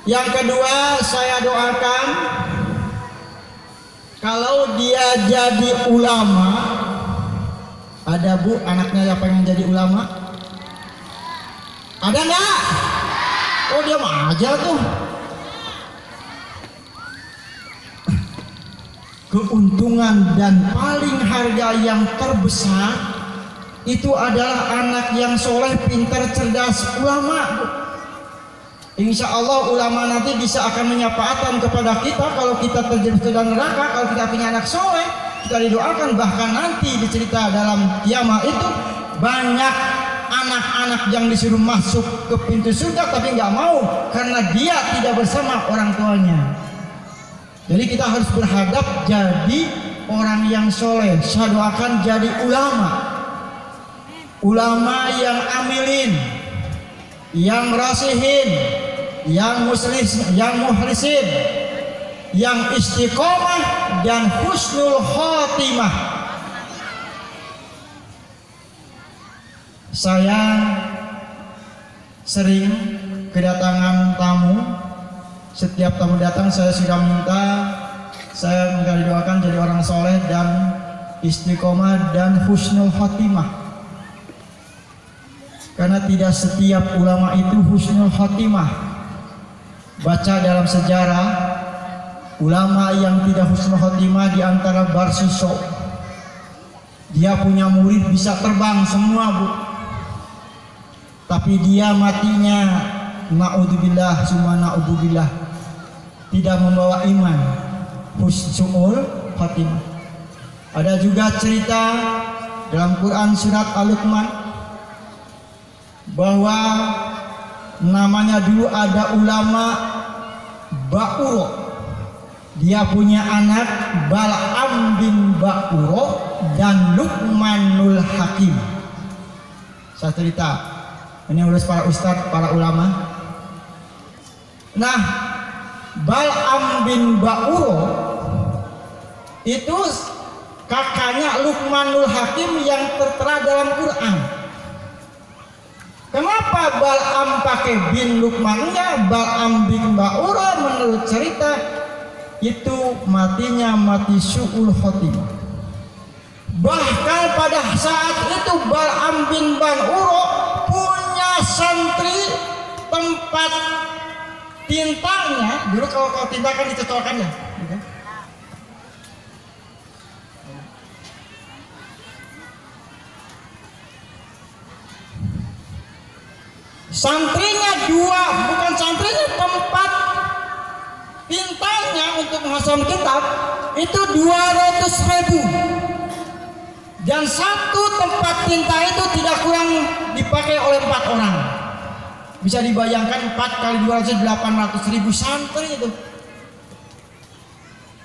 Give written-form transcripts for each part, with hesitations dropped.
Yang kedua, saya doakan kalau dia jadi ulama, ada Bu anaknya yang pengen jadi ulama? Ada nggak? Oh diam aja tuh. Keuntungan dan paling harga yang terbesar itu adalah anak yang soleh, pintar, cerdas, ulama. Insya Allah ulama nanti bisa akan menyapaatan kepada kita kalau kita terjerumus ke dalam neraka. Kalau kita punya anak soleh, kita didoakan. Bahkan nanti dicerita dalam kiamat itu banyak anak-anak yang disuruh masuk ke pintu surga tapi nggak mau karena dia tidak bersama orang tuanya. Jadi kita harus berhadap jadi orang yang soleh. Saya doakan jadi ulama yang amilin, yang rasihin, yang mukhlisin, yang istiqomah dan husnul khotimah. Saya sering kedatangan tamu. Setiap tamu datang saya sudah minta didoakan jadi orang soleh dan istiqomah dan husnul khotimah. Karena tidak setiap ulama itu husnul khotimah. Baca dalam sejarah ulama yang tidak husnul khotimah di antara Barsiso. Dia punya murid bisa terbang semua, Bu. Tapi dia matinya naudzubillah summa naudzubillah tidak membawa iman, husnul khotimah. Ada juga cerita dalam Quran surat Al-Luqman bahwa namanya dulu ada ulama Ba'uro. Dia punya anak Bal'am bin Ba'uro dan Luqmanul Hakim. Saya cerita, ini urus para ustadz, para ulama. Nah, Bal'am bin Ba'uro itu kakaknya Luqmanul Hakim yang tertera dalam Quran. Kenapa Bal'am pakai bin Luqman? Enggak, Bal'am bin Ba'uro menurut cerita itu matinya mati su'ul khotimah. Bahkan pada saat itu Bal'am bin Ba'uro punya santri tempat tintanya. Dulu kalau tinta kan dicetorkan ya, gitu. Santrinya dua, bukan santrinya, tempat tintanya untuk menghafal kitab itu 200.000. Dan satu tempat tinta itu tidak kurang dipakai oleh 4 orang. Bisa dibayangkan 4 kali 200, 800.000 santri itu.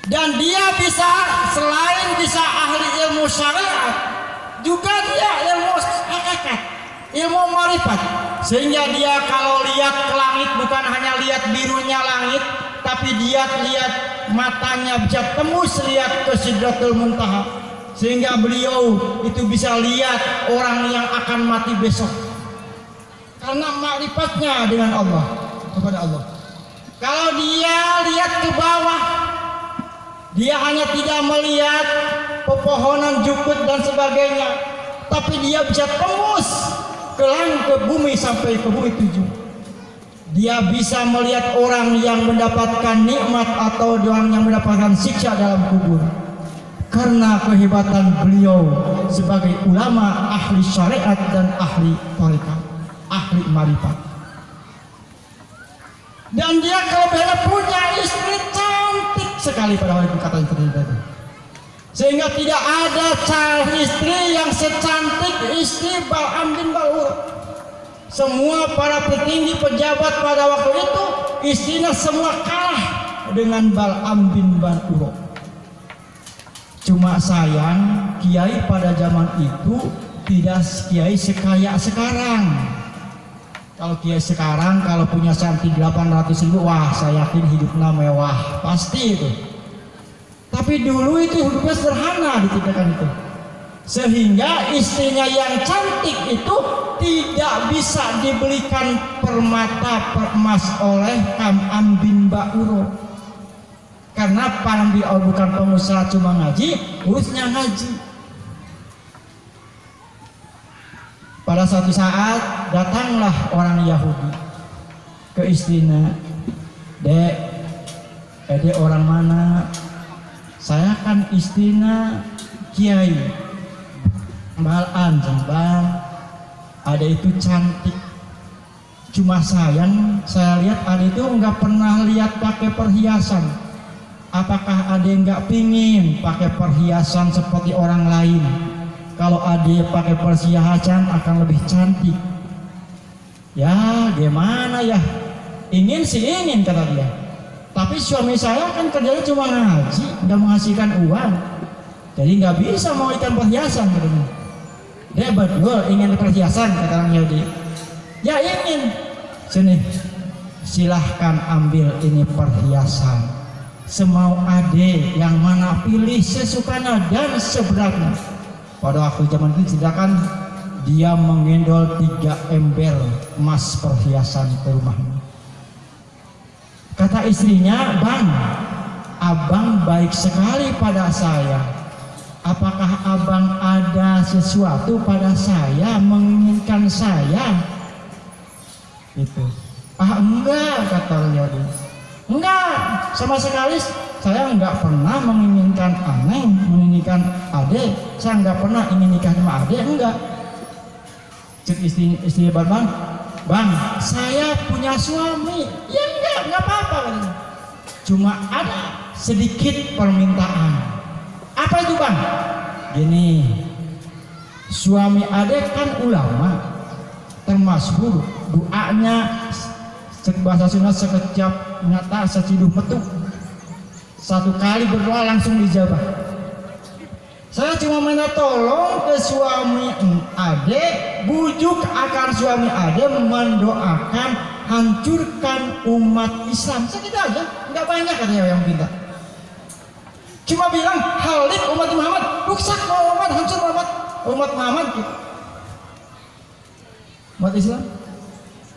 Dan dia bisa, selain bisa ahli ilmu syariat, juga dia ilmu hakikat, ilmu marifat. Sehingga dia kalau lihat ke langit bukan hanya lihat birunya langit, tapi dia lihat matanya bisa tembus lihat ke Sidratul Muntaha. Sehingga beliau itu bisa lihat orang yang akan mati besok. Karena makrifatnya dengan Allah, kepada Allah. Kalau dia lihat ke bawah, dia hanya tidak melihat pepohonan jukut dan sebagainya, tapi dia bisa tembus ke langit, ke bumi, sampai ke bumi 7. Dia bisa melihat orang yang mendapatkan nikmat atau orang yang mendapatkan siksa dalam kubur. Karena kehebatan beliau sebagai ulama ahli syariat dan ahli tarekat, ahli marifat. Dan dia kelebihannya punya istri cantik sekali pada waktu kata tadi. Sehingga tidak ada istri yang secantik istri Bal'am bin Ba'uro. Semua para petinggi pejabat pada waktu itu istrinya semua kalah dengan Bal'am bin Ba'uro. Cuma sayang kiai pada zaman itu tidak kiai sekaya sekarang. Kalau kiai sekarang kalau punya santri 800.000, wah saya yakin hidupnya mewah, pasti itu. Tapi dulu itu hidupnya sederhana diceritakan itu. sehingga istrinya yang cantik itu tidak bisa dibelikan permata emas oleh Kam'am bin Ba'uro, karena Kam'am bin Ba'uro bukan pengusaha cuma ngaji, urusnya ngaji. Pada suatu saat datanglah orang Yahudi ke istrinya, "Dek, orang mana? Saya kan istrinya Kiai Balan Bang. Ada itu cantik. Cuma sayang, saya lihat ada itu nggak pernah lihat pakai perhiasan. Apakah ada yang nggak pingin pakai perhiasan seperti orang lain? Kalau ada pakai perhiasan akan lebih cantik." Ya gimana ya, ingin sih ingin, kata dia, tapi suami saya kan kerjanya cuma ngaji, nggak menghasilkan uang, jadi nggak bisa mau ikan perhiasan, katanya. Dia betul ingin perhiasan, kata orang Yahudi. Ya ingin, sini silahkan ambil ini perhiasan, semau ade yang mana pilih sesukanya dan seberatnya. Pada waktu zaman itu silakan dia mengendol 3 ember emas perhiasan ke rumahnya. Kata istrinya, "Bang, abang baik sekali pada saya. Apakah abang ada sesuatu pada saya, menginginkan saya?" Itu. "Ah enggak," kata dia. "Enggak, sama sekali saya enggak pernah menginginkan aneh, menginginkan adek. Saya enggak pernah ingin nikah sama adek, enggak." Cek istri Bang, "Bang, saya punya suami." "Ya enggak apa-apa," katanya. "Cuma ada sedikit permintaan." "Apa itu, Bang?" "Gini, suami adek kan ulama, termasuk doanya bahasa Sunda sekejap nyata seciduh metu. Satu kali berdoa langsung dijabah. Saya cuma minta tolong ke suami adek, bujuk akan suami adek mendoakan hancurkan umat Islam." Segitu aja, nggak banyak katanya yang minta. Cuma bilang halik umat Muhammad, rusak Muhammad, hancur umat Muhammad gitu. Umat Islam.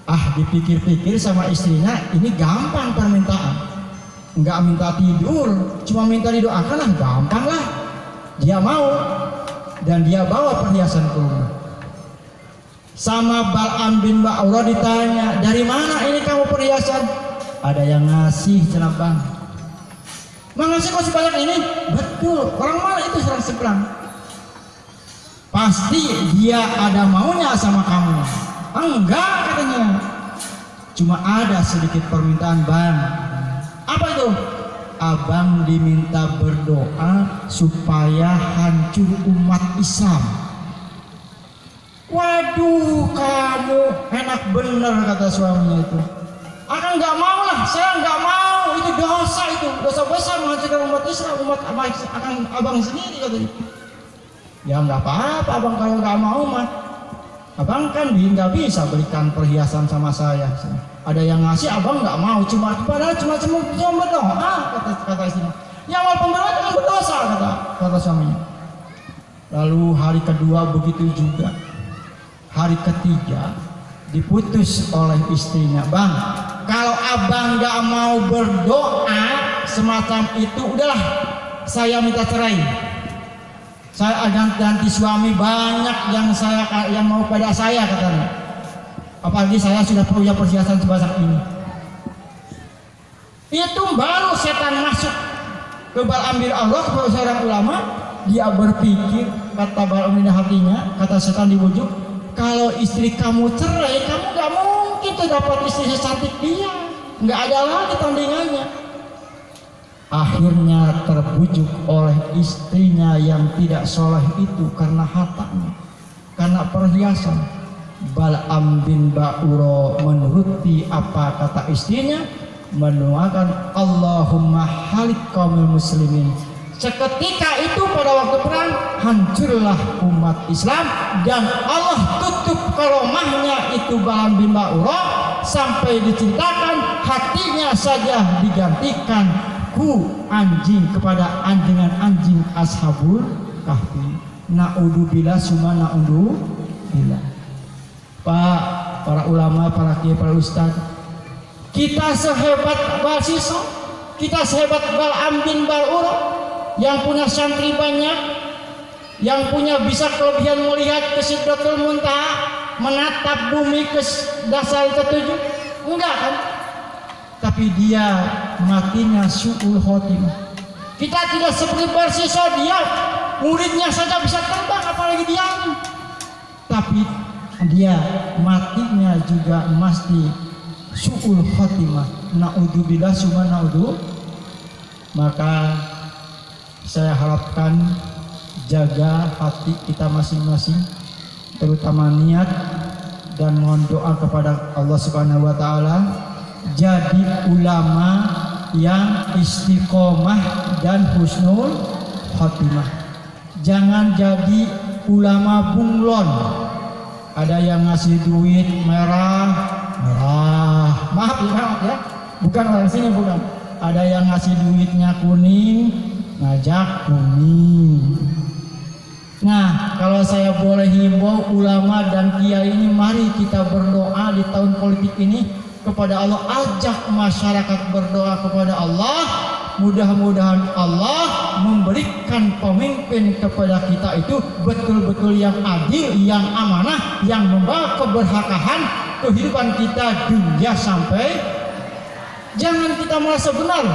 Dipikir-pikir sama istrinya, ini gampang permintaan, nggak minta tidur, cuma minta didoakan lah, gampang lah. Dia mau, dan dia bawa perhiasan ke rumah. Sama Bal'am bin Ba'uro ditanya, "Dari mana ini kamu perhiasan?" "Ada yang ngasih, cenah Bang." "Ngasih kok sebanyak ini?" "Betul." "Orang mana itu?" "Serang seberang." "Pasti dia ada maunya sama kamu." "Enggak," katanya, "cuma ada sedikit permintaan Bang." "Apa itu?" "Abang diminta berdoa supaya hancur umat Islam." "Waduh, kamu enak bener," kata suaminya itu. "Akan nggak mau lah, saya nggak mau, itu dosa besar menghancurkan umat Islam, umat akan abang sendiri," katanya. "Ya nggak apa-apa, abang kalau nggak mau mah, abang kan nggak bisa berikan perhiasan sama saya. Ada yang ngasih abang nggak mau, padahal cuma berdoa," kata istrinya. "Yang mau pemberdoa kan berdosa," kata suaminya. Lalu hari kedua begitu juga. Hari ketiga diputus oleh istrinya. "Bang, kalau abang nggak mau berdoa semacam itu, udahlah, saya minta cerai. Saya akan ganti suami banyak yang mau pada saya," katanya. "Apalagi saya sudah punya perhiasan sebesar ini." Itu baru setan masuk ke Bal'am bin Allah, ke seorang ulama. Dia berpikir, kata Bal'am bin hatinya, kata setan dibujuk, "Kalau istri kamu cerai, kamu gak mungkin tuh dapat istri secantik dia, nggak ada lagi tandingannya." Akhirnya terbujuk oleh istrinya yang tidak soleh itu karena hartanya, karena perhiasan. Bal'am bin Ba'uro menuruti apa kata istrinya, mendoakan Allahumma halik kaumil muslimin. Seketika itu pada waktu perang hancurlah umat Islam, dan Allah tutup karomahnya itu Bal'am bin Ba'uro sampai diceritakan hatinya saja digantikan ku anjing kepada dengan anjing Ashabul Kahfi. Naudzubillah summa naudzubillah. Pak, para ulama, para kiai, para ustaz, kita sehebat Bal Siso, kita sehebat Bal Ambin, Bal Uro, yang punya santri banyak, yang punya bisa kelebihan melihat ke Sidratul Muntaha, menatap bumi ke dasar ketujuh, enggak kan? Tapi dia matinya su'ul khotimah. Kita tidak seperti Bal Siso, dia muridnya saja bisa terbang, apalagi dia. Tapi dia matinya juga mesti su'ul khotimah. Naudzubillah summa naudzubillah. Maka saya harapkan jaga hati kita masing-masing, terutama niat, dan mohon doa kepada Allah Subhanahu wa taala, jadi ulama yang istiqomah dan husnul khotimah. Jangan jadi ulama bunglon. Ada yang ngasih duit merah, maaf ya, bukan orang sini, bukan. Ada yang ngasih duitnya kuning, ngajak kuning. Nah, kalau saya boleh himbau ulama dan kiai ini, mari kita berdoa di tahun politik ini kepada Allah, ajak masyarakat berdoa kepada Allah. Mudah-mudahan Allah memberikan pemimpin kepada kita itu betul-betul yang adil, yang amanah, yang membawa keberkahan kehidupan kita dunia sampai. Jangan kita merasa benar,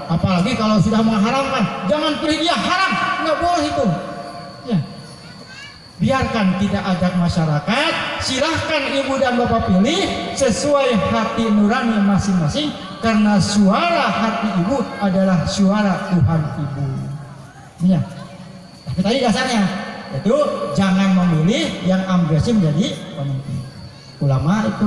apalagi kalau sudah mengharamkan. Jangan pilih dia haram, nggak boleh itu. Ya. Biarkan kita ajak masyarakat, silahkan ibu dan bapak pilih sesuai hati nurani masing-masing, karena suara hati ibu adalah suara Tuhan ibu. Ya. Tapi tadi dasarnya itu jangan memilih yang ambiasi menjadi pemimpin. Ulama itu